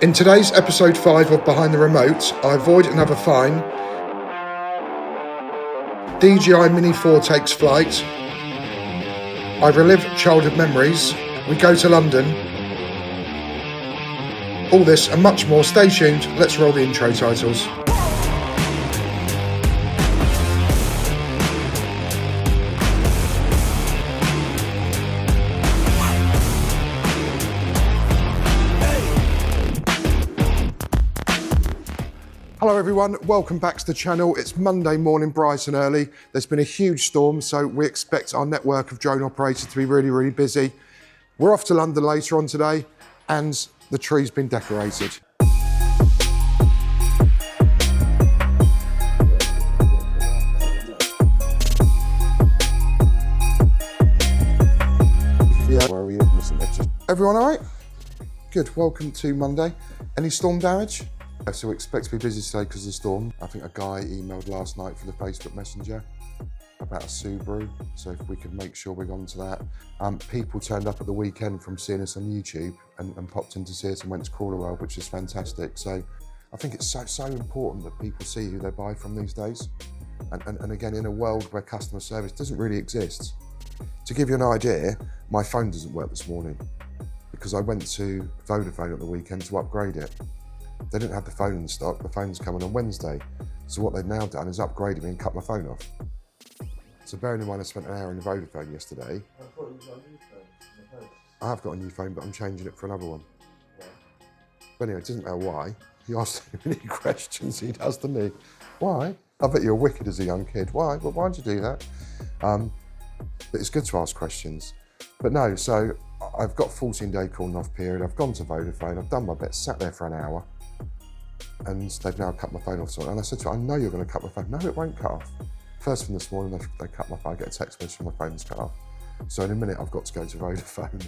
In today's episode 5 of Behind the Remote, I avoid another fine. DJI Mini 4 takes flight. I relive childhood memories. We go to London. All this and much more. Stay tuned. Let's roll the intro titles. Hello everyone, welcome back to the channel. It's Monday morning, bright and early. There's been a huge storm, so we expect our network of drone operators to be really busy. We're off to London later on today, and the tree's been decorated. Yeah, where are we? Everyone all right? Good, welcome to Monday. Any storm damage? So we expect to be busy today because of the storm. I think a guy emailed last night for the Facebook Messenger about a Subaru. So if we could make sure we're on to that. People turned up at the weekend from seeing us on YouTube and popped in to see us and went to Crawler World, which is fantastic. So I think it's so important that people see who they buy from these days. And again, in a world where customer service doesn't really exist. To give you an idea, my phone doesn't work this morning because I went to Vodafone at the weekend to upgrade it. They didn't have the phone in stock. The phone's coming on Wednesday. So what they've now done is upgraded me and cut my phone off. So bearing in mind I spent an hour in the Vodafone yesterday. I thought you got a new phone in the post. I have got a new phone, but I'm changing it for another one. Yeah. But anyway, it doesn't matter why. He asks so many questions, he does to me. Why? I bet you're wicked as a young kid. Why? Well, why'd you do that? But it's good to ask questions. But no, so I've got 14-day calling off period. I've gone to Vodafone. I've done my bit, sat there for an hour. And they've now cut my phone off. And I said to her, I know you're going to cut my phone. No, it won't cut off. First thing this morning, they cut my phone. I get a text message from my phone's cut off. So in a minute, I've got to go to Vodafone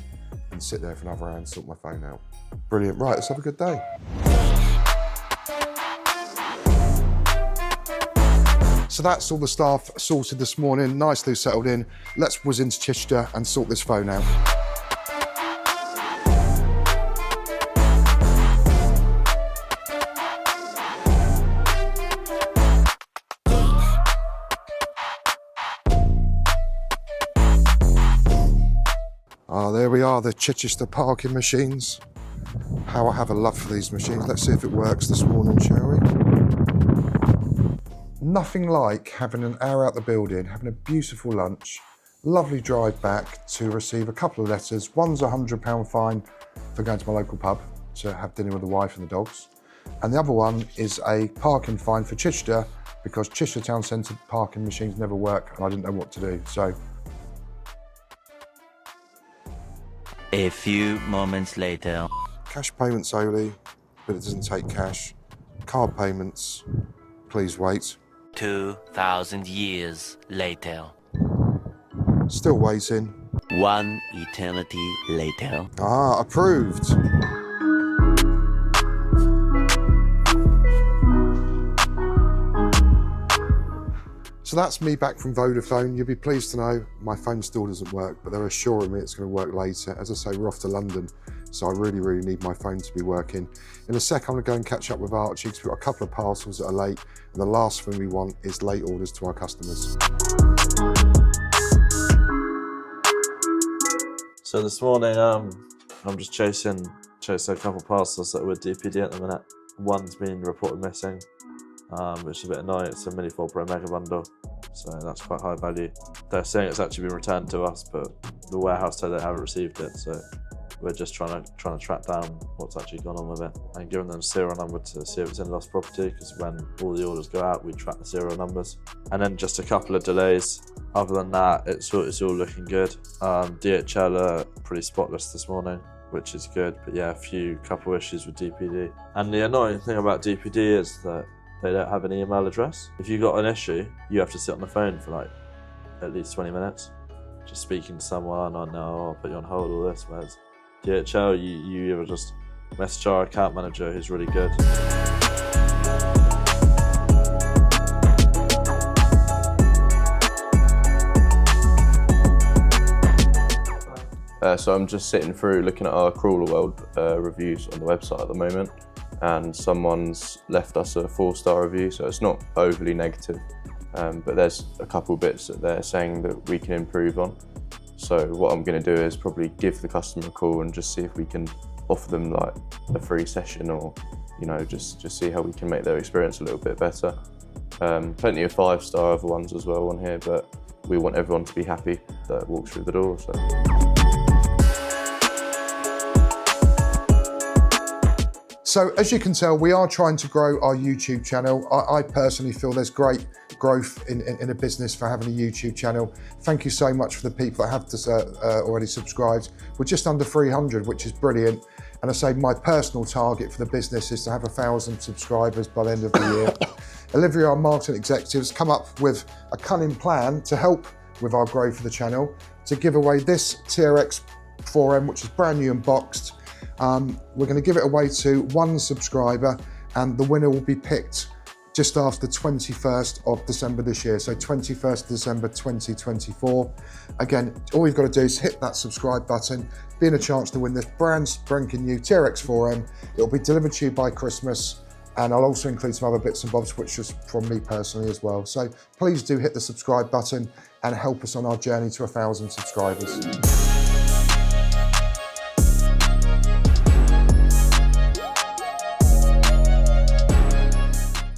and sit there for another hour and sort my phone out. Brilliant. Right, let's have a good day. So that's all the staff sorted this morning, nicely settled in. Let's whiz into Chichester and sort this phone out. There we are, the Chichester parking machines. How I have a love for these machines. Let's see if it works this morning, shall we? Nothing like having an hour out the building, having a beautiful lunch, lovely drive back to receive a couple of letters. One's a £100 fine for going to my local pub to have dinner with the wife and the dogs. And the other one is a parking fine for Chichester because Chichester Town Centre parking machines never work and I didn't know what to do. So. A few moments later. Cash payments only, but it doesn't take cash. Card payments, please wait. 2,000 years later. Still waiting. One eternity later. Ah, approved. So that's me back from Vodafone. You'll be pleased to know my phone still doesn't work, but they're assuring me it's going to work later. As I say, we're off to London, so I really need my phone to be working. In a sec, I'm going to go and catch up with Archie because we've got a couple of parcels that are late, and the last thing we want is late orders to our customers. So this morning, I'm just chasing a couple of parcels that are with DPD at the minute. One's been reported missing, which is a bit annoying. It's a Mini 4 Pro Mega Bundle, so that's quite high value. They're saying it's actually been returned to us, but the warehouse said they haven't received it, so we're just trying to track down what's actually gone on with it and giving them a serial number to see if it's in lost property, because when all the orders go out, we track the serial numbers. And then just a couple of delays. Other than that, it's all looking good. DHL are pretty spotless this morning, which is good, but yeah, couple issues with DPD. And the annoying thing about DPD is that they don't have an email address. If you got an issue, you have to sit on the phone for like at least 20 minutes, just speaking to someone, or no, I'll put you on hold, all this. Whereas DHL, you either just message our account manager, who's really good. So I'm just sitting through looking at our Crawler World reviews on the website at the moment, and someone's left us a 4-star review, so it's not overly negative, but there's a couple bits that they're saying that we can improve on. So what I'm going to do is probably give the customer a call and just see if we can offer them like a free session, or just see how we can make their experience a little bit better. Plenty of 5-star other ones as well on here, but we want everyone to be happy that walks through the door. So as you can tell, we are trying to grow our YouTube channel. I personally feel there's great growth in a business for having a YouTube channel. Thank you so much for the people that have already subscribed. We're just under 300, which is brilliant. And I say my personal target for the business is to have 1,000 subscribers by the end of the year. Olivia, our marketing executives, come up with a cunning plan to help with our growth of the channel, to give away this TRX 4M, which is brand new and boxed. We're going to give it away to one subscriber, and the winner will be picked just after the 21st of December this year, so 21st December 2024. Again, all you've got to do is hit that subscribe button, be in a chance to win this brand spanking new TRX 4M. It'll be delivered to you by Christmas, and I'll also include some other bits and bobs, which is from me personally as well. So please do hit the subscribe button and help us on our journey to 1,000 subscribers.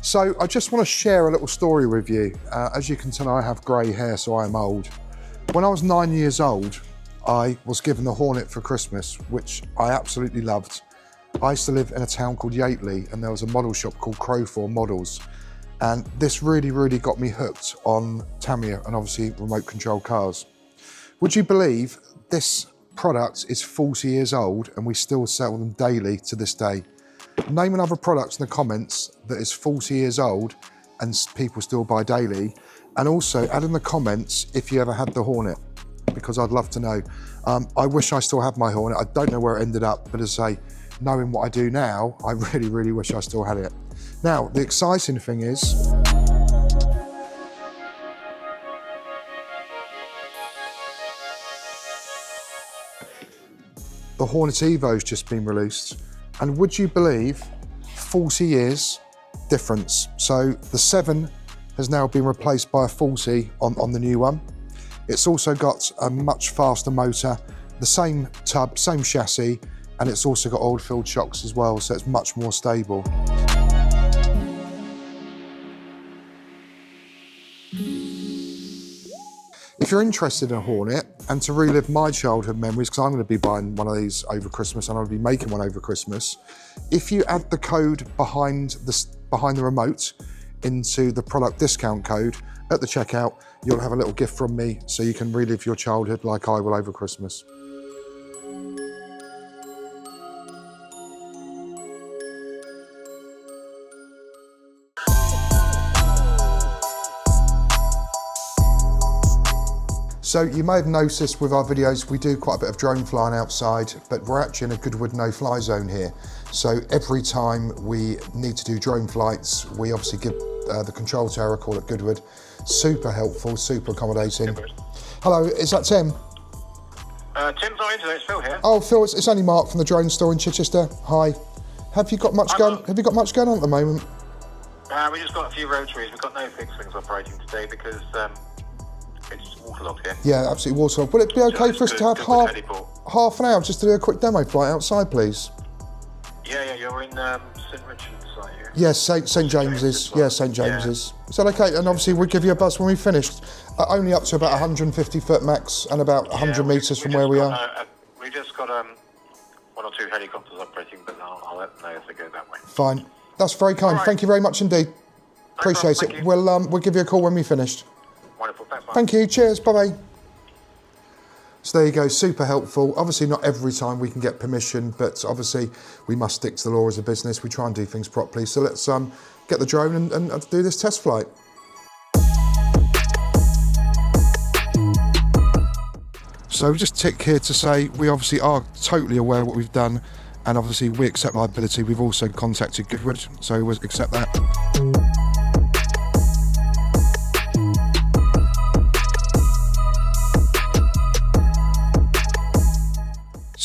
So I just want to share a little story with you. As you can tell, I have grey hair, so I am old. When I was 9 years old, I was given a Hornet for Christmas, which I absolutely loved. I used to live in a town called Yateley, and there was a model shop called Crowthorne Models. And this really, really got me hooked on Tamiya and obviously remote control cars. Would you believe this product is 40 years old and we still sell them daily to this day? Name another product in the comments that is 40 years old and people still buy daily. And also add in the comments if you ever had the Hornet, because I'd love to know. I wish I still had my Hornet. I don't know where it ended up, but as I say, knowing what I do now, I really, really wish I still had it. Now, the exciting thing is, the Hornet EVO's just been released. And would you believe, 40 years difference. So the 7 has now been replaced by a 40 on the new one. It's also got a much faster motor, the same tub, same chassis, and it's also got oil-filled shocks as well, so it's much more stable. If you're interested in a Hornet and to relive my childhood memories, because I'm going to be buying one of these over Christmas and I'll be making one over Christmas, if you add the code behind the remote into the product discount code at the checkout, you'll have a little gift from me so you can relive your childhood like I will over Christmas. So you may have noticed with our videos, we do quite a bit of drone flying outside, but we're actually in a Goodwood no-fly zone here. So every time we need to do drone flights, we obviously give the control tower a call at Goodwood. Super helpful, super accommodating. Hello, is that Tim? Tim's not in today, it's Phil here. Oh, Phil, it's only Mark from the drone store in Chichester. Hi. Have you got much going on at the moment? We just got a few rotaries. We've got no fixed wings operating today because it's waterlogged here. Yeah, absolutely waterlogged. Would it be okay for us to have half an hour just to do a quick demo flight outside, please? Yeah, you're in St Richard's, aren't you? Yes, St James's. Yeah, St James's. Yeah. Is that okay? And obviously we'll give you a buzz when we've finished. Only up to about 150 foot max and about 100 metres from where we are. We just got 1 or 2 helicopters operating, but I'll let them know if they go that way. Fine. That's very kind. Right. Thank you very much indeed. Appreciate it. We'll give you a call when we've finished. Wonderful. Thanks, Mark. Thank you. Cheers. Bye-bye. So there you go, super helpful. Obviously not every time we can get permission, but obviously we must stick to the law as a business. We try and do things properly. So let's get the drone and do this test flight. So just tick here to say we obviously are totally aware of what we've done, and obviously we accept liability. We've also contacted Goodwood, so we'll accept that.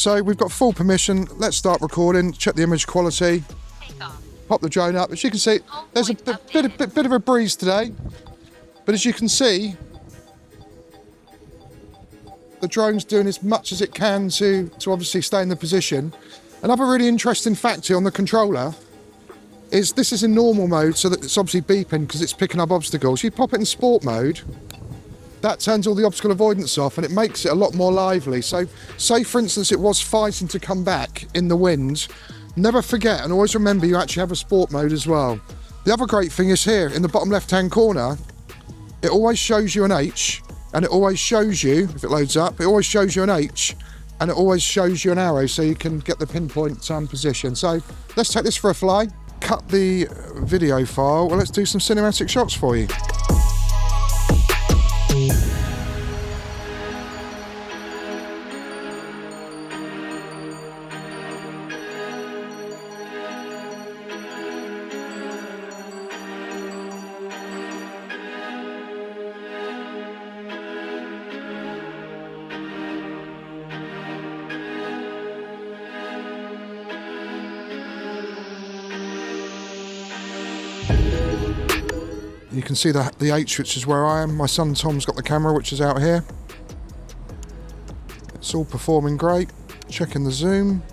So we've got full permission. Let's start recording, check the image quality. Pop the drone up. As you can see, there's a bit of a breeze today. But as you can see, the drone's doing as much as it can to obviously stay in the position. Another really interesting fact here on the controller is this is in normal mode, so that it's obviously beeping because it's picking up obstacles. You pop it in sport mode, that turns all the obstacle avoidance off and it makes it a lot more lively. So say for instance it was fighting to come back in the wind, never forget and always remember you actually have a sport mode as well. The other great thing is here in the bottom left hand corner, it always shows you an H and it always shows you, if it loads up, it always shows you an H and it always shows you an arrow so you can get the pinpoint position. So let's take this for a fly, cut the video file, and let's do some cinematic shots for you. You can see the H, which is where I am. My son Tom's got the camera, which is out here. It's all performing great. Checking the zoom.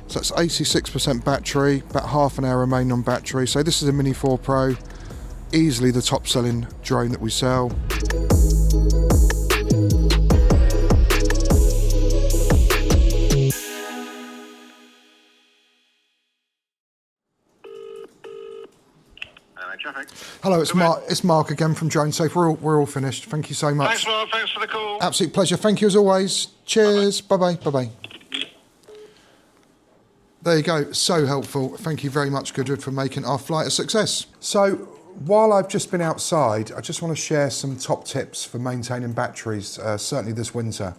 So that's 86% battery, about half an hour remaining on battery. So this is a Mini 4 Pro, easily the top selling drone that we sell. Hello, it's Mark again from Drone Safe. We're all finished. Thank you so much. Thanks, Mark. Thanks for the call. Absolute pleasure. Thank you as always. Cheers. Bye-bye. Bye-bye. There you go. So helpful. Thank you very much, Goodwood, for making our flight a success. So while I've just been outside, I just want to share some top tips for maintaining batteries, certainly this winter.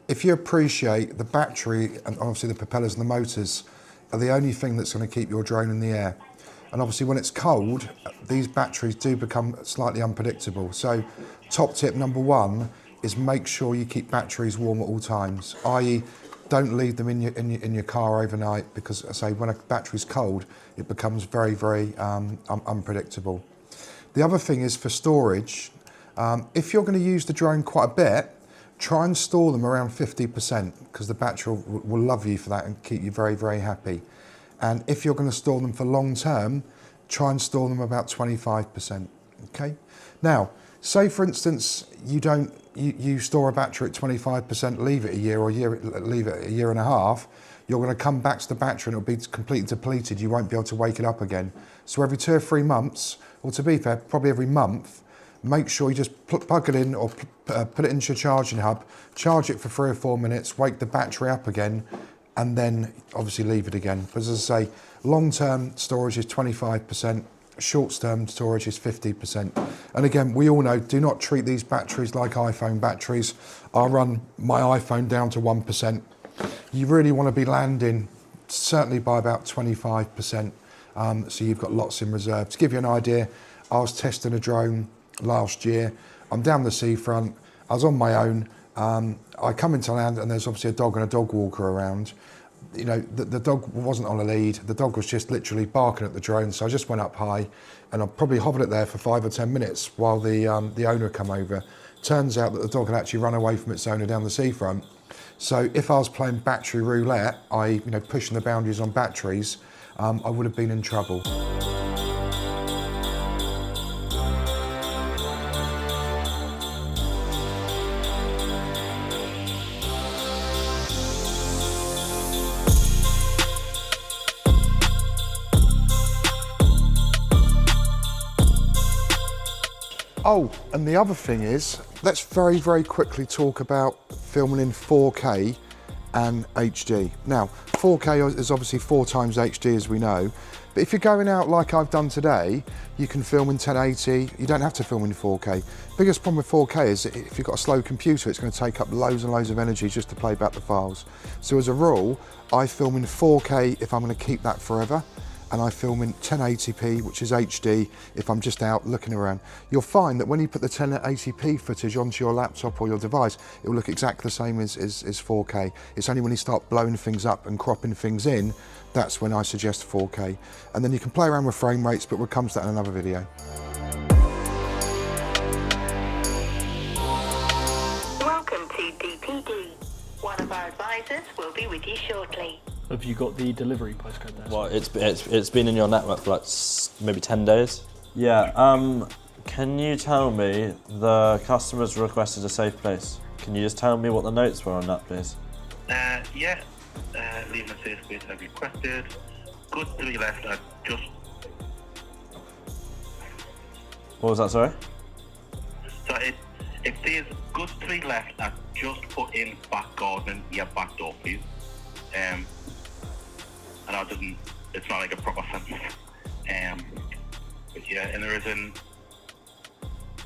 If you appreciate the battery and obviously the propellers and the motors are the only thing that's going to keep your drone in the air. And obviously when it's cold, these batteries do become slightly unpredictable. So top tip number one is make sure you keep batteries warm at all times, i.e. don't leave them in your car overnight because, I say, when a battery's cold, it becomes very, very unpredictable. The other thing is for storage, if you're going to use the drone quite a bit, try and store them around 50% because the battery will love you for that and keep you very, very happy. And if you're going to store them for long term, try and store them about 25%, okay? Now, say for instance, you store a battery at 25%, leave it a year or leave it a year and a half, you're going to come back to the battery and it'll be completely depleted. You won't be able to wake it up again. So every 2 or 3 months, or to be fair, probably every month, make sure you just plug it in or put it into your charging hub, charge it for 3 or 4 minutes, wake the battery up again, and then obviously leave it again. Because as I say, long-term storage is 25%, short-term storage is 50%. And again, we all know, do not treat these batteries like iPhone batteries. I run my iPhone down to 1%. You really want to be landing certainly by about 25%, so you've got lots in reserve. To give you an idea, I was testing a drone last year. I'm down the seafront, I was on my own. I come into land and there's obviously a dog and a dog walker around. You know, the dog wasn't on a lead, the dog was just literally barking at the drone, so I just went up high and I probably hovered it there for 5 or 10 minutes while the owner come over. Turns out that the dog had actually run away from its owner down the seafront. So if I was playing battery roulette, pushing the boundaries on batteries, I would have been in trouble. Oh, and the other thing is, let's very, very quickly talk about filming in 4K and HD. Now, 4K is obviously 4 times HD as we know, but if you're going out like I've done today, you can film in 1080, you don't have to film in 4K. Biggest problem with 4K is if you've got a slow computer, it's going to take up loads and loads of energy just to play back the files. So as a rule, I film in 4K if I'm going to keep that forever. and I film in 1080p, which is HD, if I'm just out looking around, you'll find that when you put the 1080p footage onto your laptop or your device, it will look exactly the same as 4K. It's only when you start blowing things up and cropping things in, that's when I suggest 4K. And then you can play around with frame rates, but we'll come to that in another video. Welcome to DPD. One of our advisors will be with you shortly. Have you got the delivery postcode there? Well, it's been in your network for like maybe 10 days. Yeah. Can you tell me the customer's requested a safe place? Can you just tell me what the notes were on that, please? Yeah. Leaving a safe space as requested. Good 3 left at just... What was that, sorry? So it says good 3 left at just put in back garden, yeah, back door, please. And that doesn't, it's not like a proper sentence. But yeah, and there is an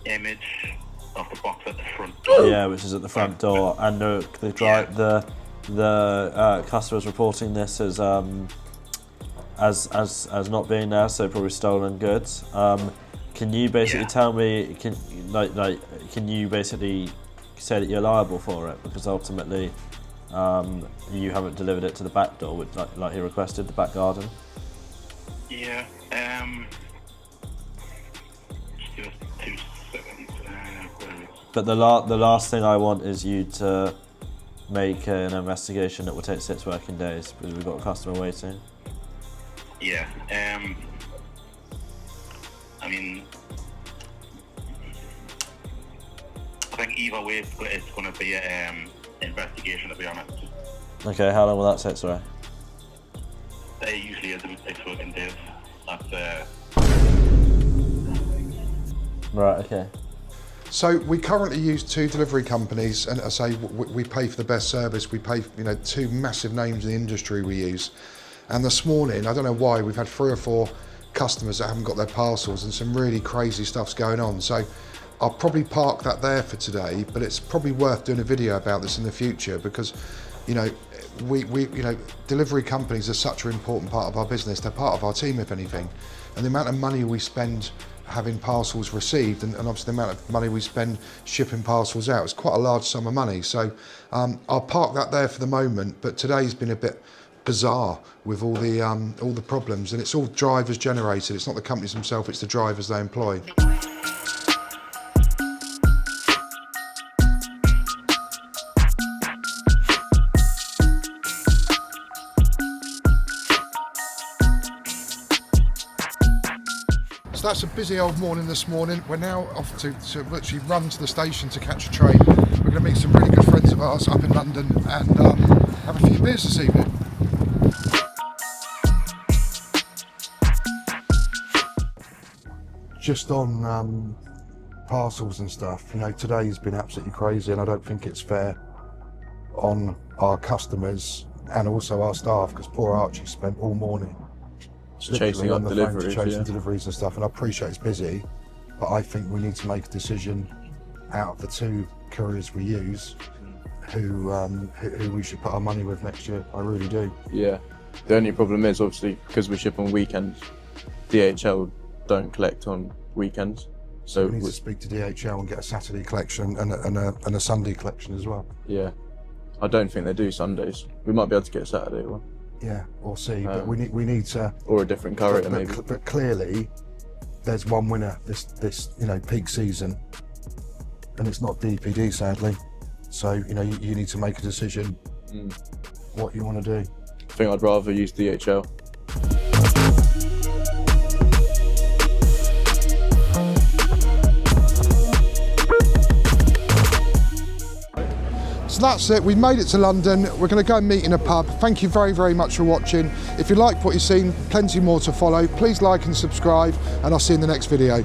image of the box at the front door. Yeah, which is at the front door, and the customer's reporting this as not being there, so probably stolen goods. Can you basically tell me? Can you basically say that you're liable for it, because ultimately you haven't delivered it to the back door, which, like he requested, the back garden? Yeah. Just give us 2 seconds. But the last thing I want is you to make an investigation that will take 6 working days, because we've got a customer waiting. Yeah. I mean, I think either way, it's going to be an investigation, to be honest. Okay, how long will that take, sorry? They usually is 6 working days. That's Right, okay. So we currently use 2 delivery companies, and I say we pay for the best service. We pay, 2 massive names in the industry we use. And this morning, I don't know why, we've had 3 or 4 customers that haven't got their parcels, and some really crazy stuff's going on. So I'll probably park that there for today, but it's probably worth doing a video about this in the future, because we delivery companies are such an important part of our business. They're part of our team, if anything. And the amount of money we spend having parcels received, and obviously the amount of money we spend shipping parcels out, is quite a large sum of money. So I'll park that there for the moment, but today's been a bit bizarre with all the problems, and it's all drivers generated. It's not the companies themselves, it's the drivers they employ. So that's a busy old morning this morning. We're now off to literally run to the station to catch a train. We're going to meet some really good friends of ours up in London and have a few beers this evening. Just on parcels and stuff, today's been absolutely crazy, and I don't think it's fair on our customers and also our staff, because poor Archie spent all morning Chasing up deliveries, deliveries and stuff, and I appreciate it's busy, but I think we need to make a decision out of the 2 couriers we use who we should put our money with next year. I really do. Yeah. The only problem is, obviously, because we ship on weekends, DHL don't collect on weekends. So we need to speak to DHL and get a Saturday collection and a Sunday collection as well. Yeah. I don't think they do Sundays. We might be able to get a Saturday one. Yeah, we'll see. But we need to. Or a different courier, maybe. But clearly, there's one winner this peak season, and it's not DPD, sadly. So you need to make a decision what you want to do. I think I'd rather use DHL. So that's it, we've made it to London. We're going to go and meet in a pub. Thank you very, very much for watching. If you like what you've seen, plenty more to follow. Please like and subscribe, and I'll see you in the next video.